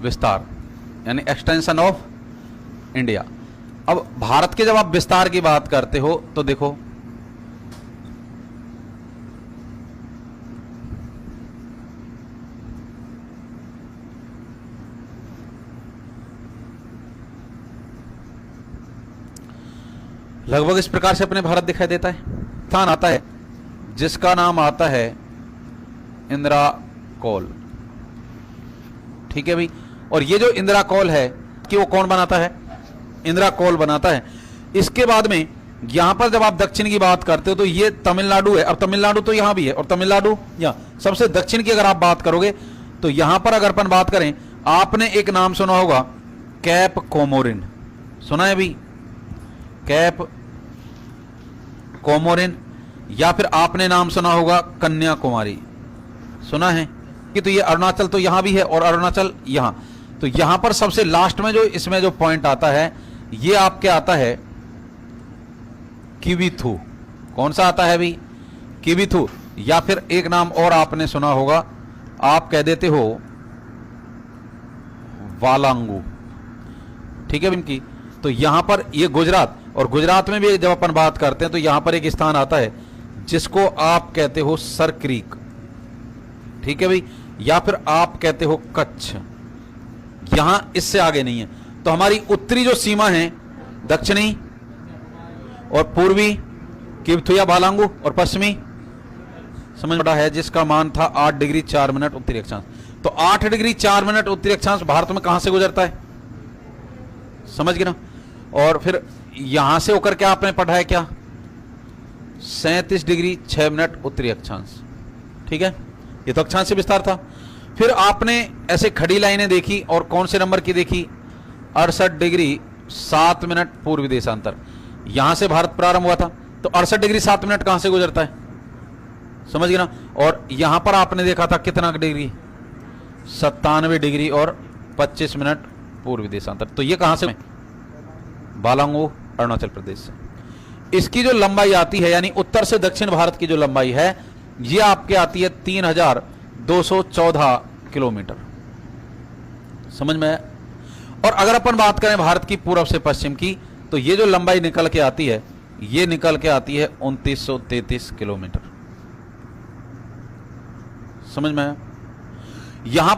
विस्तार यानी extension of India. अब भारत के जब आप विस्तार की बात करते हो तो देखो लगभग इस प्रकार से अपने भारत दिखाई देता है। स्थान आता है जिसका नाम आता है इंदिरा कॉल, ठीक है भाई। और ये जो इंदिरा कॉल है कि वो कौन बनाता है? इंदिरा कॉल बनाता है। इसके बाद में यहां पर जब आप दक्षिण की बात करते हो तो ये तमिलनाडु है, और तमिलनाडु तो यहां भी है, और तमिलनाडु यहां सबसे दक्षिण की अगर आप बात करोगे तो यहां पर अगर अपन बात करें, आपने एक नाम सुना होगा कैप कोमोरिन, सुना है भी? कैप कोमोरिन, या फिर आपने नाम सुना होगा कन्याकुमारी, सुना है कि? तो ये अरुणाचल तो यहां भी है और अरुणाचल यहां, तो यहां पर सबसे लास्ट में जो इसमें जो पॉइंट आता है ये आपके आता है किवीथू। कौन सा आता है भी? किवीथू। या फिर एक नाम और आपने सुना होगा, आप कह देते हो वालांगू, ठीक है इनकी। तो यहां पर ये गुजरात, और गुजरात में भी जब अपन बात करते हैं तो यहां पर एक स्थान आता है जिसको आप कहते हो सर क्रीक, ठीक है भाई, या फिर आप कहते हो कच्छ। यहां इससे आगे नहीं है। तो हमारी उत्तरी जो सीमा है दक्षिणी और पूर्वी किवीथू या बालांगू, और पश्चिमी समझ बड़ा है जिसका मान था 8 डिग्री 4 मिनट उत्तरी अक्षांश। तो 8 डिग्री 4 मिनट उत्तरी अक्षांश भारत में कहां से गुजरता है? समझ गए ना? और फिर यहां से होकर क्या आपने पढ़ा है क्या? 37 डिग्री 6 मिनट उत्तरी अक्षांश, ठीक है। ये तो अक्षांश से विस्तार था। फिर आपने ऐसे खड़ी लाइनें देखी, और कौन से नंबर की देखी? 68 डिग्री 7 मिनट पूर्वी देशांतर। यहां से भारत प्रारंभ हुआ था, तो 68 डिग्री 7 मिनट कहां से गुजरता है? समझ गए ना? और यहां पर आपने देखा था कितना डिग्री? 97 डिग्री और 25 मिनट पूर्वी देशांतर। तो ये कहां से? बालांगू, अरुणाचल प्रदेश से। इसकी जो लंबाई आती है, यानी उत्तर से दक्षिण भारत की जो लंबाई है, ये आपके आती है 3214 किलोमीटर। समझ में? और अगर अपन बात करें भारत की पूर्व से पश्चिम की, तो ये जो लंबाई निकल के आती है, ये निकल के आती है 2933 किलोमीटर। समझ में? यहां